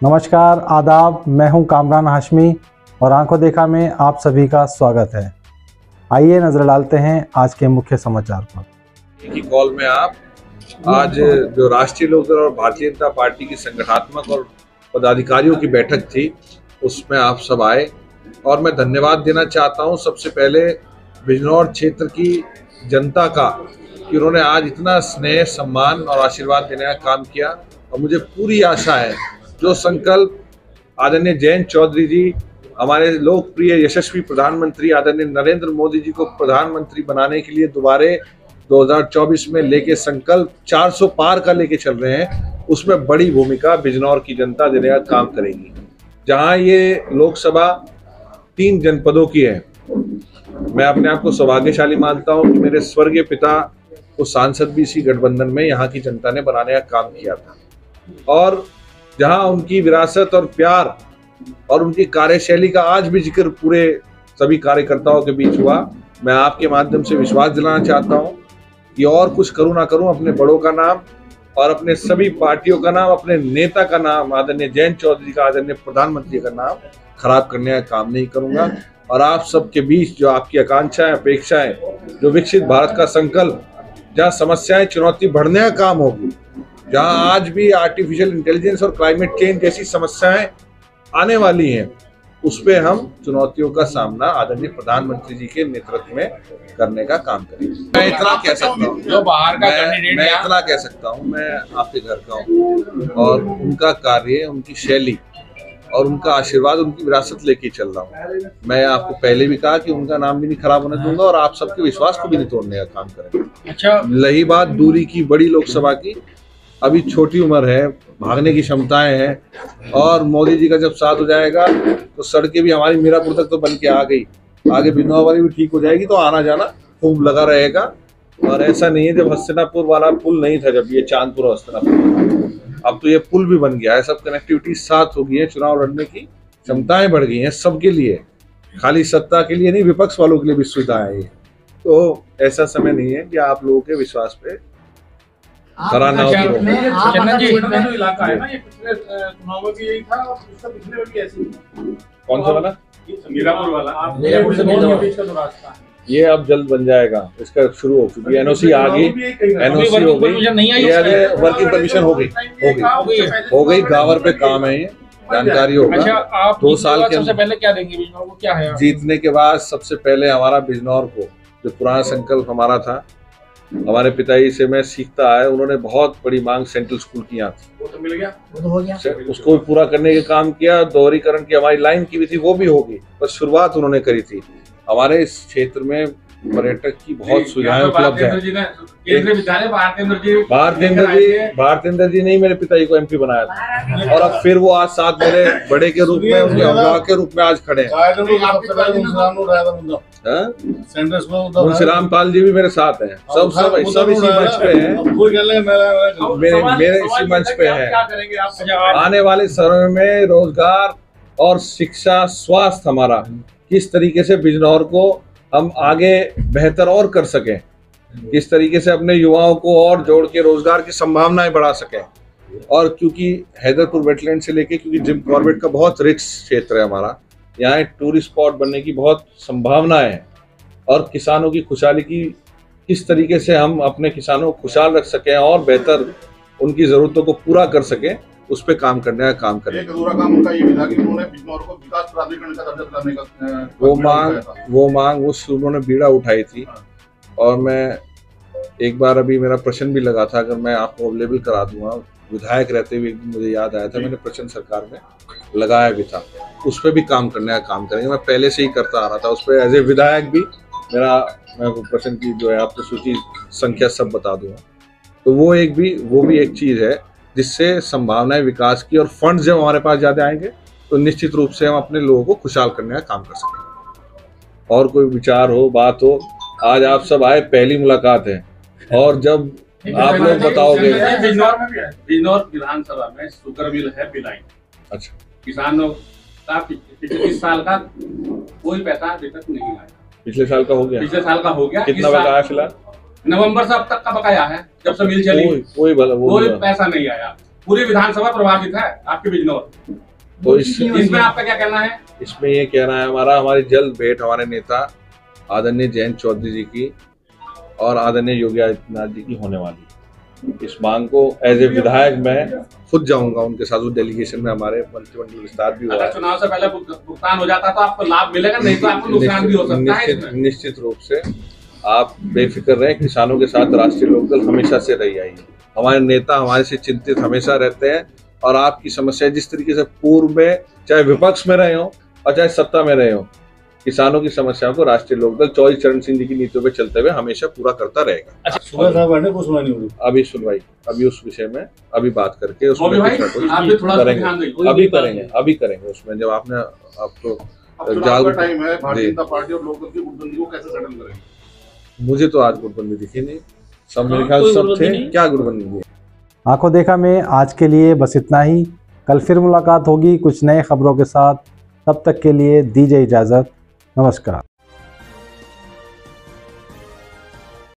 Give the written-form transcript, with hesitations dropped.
नमस्कार, आदाब। मैं हूं कामरान हाशमी और आंखों देखा में आप सभी का स्वागत है। आइए नजर डालते हैं आज के मुख्य समाचार पर। की कॉल में आप आज जो राष्ट्रीय लोकदल और भारतीय जनता पार्टी की संगठनात्मक और पदाधिकारियों की बैठक थी, उसमें आप सब आए और मैं धन्यवाद देना चाहता हूं सबसे पहले बिजनौर क्षेत्र की जनता का कि उन्होंने आज इतना स्नेह, सम्मान और आशीर्वाद देने का काम किया। और मुझे पूरी आशा है जो संकल्प आदरणीय जयंत चौधरी जी, हमारे लोकप्रिय यशस्वी प्रधानमंत्री आदरणीय नरेंद्र मोदी जी को प्रधानमंत्री बनाने के लिए दोबारे 2024 में लेके संकल्प 400 पार का लेके चल रहे हैं, उसमें बड़ी भूमिका बिजनौर की जनता देने का काम करेगी। जहां ये लोकसभा 3 जनपदों की है, मैं अपने आप को सौभाग्यशाली मानता हूं कि मेरे स्वर्गीय पिता को सांसद भी इसी गठबंधन में यहाँ की जनता ने बनाने का काम किया था। और जहां उनकी विरासत और प्यार और उनकी कार्यशैली का आज भी जिक्र पूरे सभी कार्यकर्ताओं के बीच हुआ, मैं आपके माध्यम से विश्वास दिलाना चाहता हूं कि और कुछ करूं ना करूं, अपने बड़ों का नाम और अपने सभी पार्टियों का नाम, अपने नेता का नाम, आदरणीय जयंत चौधरी का, आदरणीय प्रधानमंत्री का नाम खराब करने का काम नहीं करूंगा। और आप सबके बीच जो आपकी आकांक्षाएं, अपेक्षाएं, जो विकसित भारत का संकल्प, जहाँ समस्याएं, चुनौती बढ़ने का काम होगी, जहाँ आज भी आर्टिफिशियल इंटेलिजेंस और क्लाइमेट चेंज जैसी समस्याएं आने वाली हैं, उस पे हम चुनौतियों का सामना आदरणीय प्रधानमंत्री जी के नेतृत्व में करने का काम करेंगे। मैं इतना कह सकता हूँ, जो बाहर का मैं इतना कह सकता हूँ, मैं आपके घर का हूँ और उनका कार्य, उनकी शैली और उनका आशीर्वाद, उनकी विरासत लेके चल रहा हूँ। मैं आपको पहले भी कहा कि उनका नाम भी नहीं खराब होने दूंगा और आप सबके विश्वास को भी नहीं तोड़ने का काम करेंगे। अच्छा, रही बात दूरी की, बड़ी लोकसभा की, अभी छोटी उम्र है, भागने की क्षमताएं हैं और मोदी जी का जब साथ हो जाएगा तो सड़कें भी हमारी मीरापुर तक तो बन के आ गई, आगे बिजनौर वाली भी ठीक हो जाएगी, तो आना जाना खूब लगा रहेगा। और ऐसा नहीं है जब हस्तिनापुर वाला पुल नहीं था, जब ये चांदपुर और हस्तिनापुर, अब तो ये पुल भी बन गया है, सब कनेक्टिविटी साथ हो गई है, चुनाव लड़ने की क्षमताएं बढ़ गई हैं सबके लिए, खाली सत्ता के लिए नहीं, विपक्ष वालों के लिए भी सुविधा है। तो ऐसा समय नहीं है कि आप लोगों के विश्वास पे खरा ना हो। इलाका है ना, ये पिछले चुनावों में यही था और उसका पिछले में भी ऐसे ही। कौन सा वाला? मीरापुर वाला। मीरापुर से का रास्ता है, ये अब जल्द बन जाएगा, इसका शुरू हो चुकी है, एनओसी आ गई, एनओसी हो गई, वर्किंग परमिशन हो गई, गावर पे काम है, ये जानकारी होगा। अच्छा, आप 2 साल के सबसे पहले क्या देंगे बिजनौर को? क्या है जीतने के बाद सबसे पहले हमारा बिजनौर को, जो पुराना संकल्प हमारा था, हमारे पिताजी से मैं सीखता आया, उन्होंने बहुत बड़ी मांग सेंट्रल स्कूल की यहाँ थी, वो तो मिल गया, वो तो हो गया, उसको भी पूरा करने का काम किया। दोहरीकरण की हमारी लाइन की भी थी, वो भी होगी, बस शुरुआत उन्होंने करी थी। हमारे इस क्षेत्र में पर्यटक की बहुत सुविधाएं उपलब्ध है। भारतेंद्र जी ने ही मेरे पिताजी को एमपी बनाया था और अब फिर वो आज साथ मेरे बड़े के रूप में, उनके अभिभावक के रूप में आज खड़े हैं। मुंशीराम पाल जी भी मेरे साथ हैं, सब इसी मंच पे हैं, मेरे इसी मंच पे हैं। आने वाले समय में रोजगार और शिक्षा, स्वास्थ्य, हमारा किस तरीके से बिजनौर को हम आगे बेहतर और कर सकें, किस तरीके से अपने युवाओं को और जोड़ के रोजगार की संभावनाएं बढ़ा सकें। और क्योंकि हैदरपुर वेटलैंड से लेके, क्योंकि जिम कॉर्बेट का बहुत रिच क्षेत्र है हमारा, यहाँ टूरिस्ट स्पॉट बनने की बहुत संभावनाएं हैं और किसानों की खुशहाली की किस तरीके से हम अपने किसानों को खुशहाल रख सकें और बेहतर उनकी जरूरतों को पूरा कर सकें, उस पे काम करने का काम करें। उन्होंने बीड़ा उठाई थी और मैं एक बार, अभी मेरा प्रश्न भी लगा था, अगर मैं आपको अवेलेबल करा दूंगा, विधायक रहते हुए मुझे याद आया था, मैंने प्रश्न सरकार में लगाया भी था, उस पर भी काम करने का काम करेंगे। मैं पहले से ही करता आ रहा था उस पर, एज ए विधायक भी मैं प्रश्न की जो है आपको सूची संख्या सब बता दूंगा। तो वो भी एक चीज है जिससे संभावनाएं विकास की, और फंड जब हमारे पास ज्यादा आएंगे तो निश्चित रूप से हम अपने लोगों को खुशहाल करने का काम कर सकेंगे। और कोई विचार हो, बात हो, आज आप सब आए, पहली मुलाकात है, और जब आप लोग बताओगे। बिजनौर विधानसभा में शुगर मिल है बिलाई। अच्छा, किसानों का पिछले साल का कोई पैसा अभी तक नहीं आया। पिछले साल का हो गया? पिछले साल का हो गया। कितना बकाया है फिलहाल? नवंबर से अब तक का बकाया है, जब से मिल चली, कोई पैसा नहीं आया। पूरी विधानसभा प्रभावित है आपके बिजनौर, तो इसमें आपका क्या कहना है? इसमें ये कहना है हमारी जल्द भेंट हमारे नेता आदरणीय जयंत चौधरी जी की और आदरणीय योगी आदित्यनाथ जी की होने वाली। इस मांग को एज ए विधायक मैं खुद जाऊंगा उनके साथ। उस डेलीगेशन में हमारे मंत्रिमंडल विस्तार भी हुआ। अगर चुनाव से पहले भुगतान हो जाता तो आपको लाभ मिलेगा, नहीं तो आपको नुकसान भी हो सकता है। निश्चित रूप से आप बेफिक्र रहें, किसानों के साथ राष्ट्रीय लोकदल हमेशा से रही आई है। हमारे नेता हमारे से चिंतित हमेशा रहते हैं और आपकी समस्या जिस तरीके से पूर्व में चाहे विपक्ष में रहे हो और चाहे सत्ता में रहे हो, किसानों की समस्याओं को राष्ट्रीय लोकदल चौधरी चरण सिंह जी की नीतियों पे चलते हुए हमेशा पूरा करता रहेगा। अच्छा, अभी सुनवाई अभी उस विषय में अभी बात करके उसमें आप भी थोड़ा करेंगे, अभी करेंगे उसमें। जब आपने आप तो टाइम है, भारतीय जनता पार्टी और लोकदल की गुटबंदी को कैसे सेटल करेंगे? मुझे तो आज गुटबंदी दिखी नहीं, सब मेरे ख्याल सब थे। क्या गुटबंदी है? आंखों देखा में आज के लिए बस इतना ही। कल फिर मुलाकात होगी कुछ नए खबरों के साथ। तब तक के लिए दीजिए इजाज़त। नमस्कार।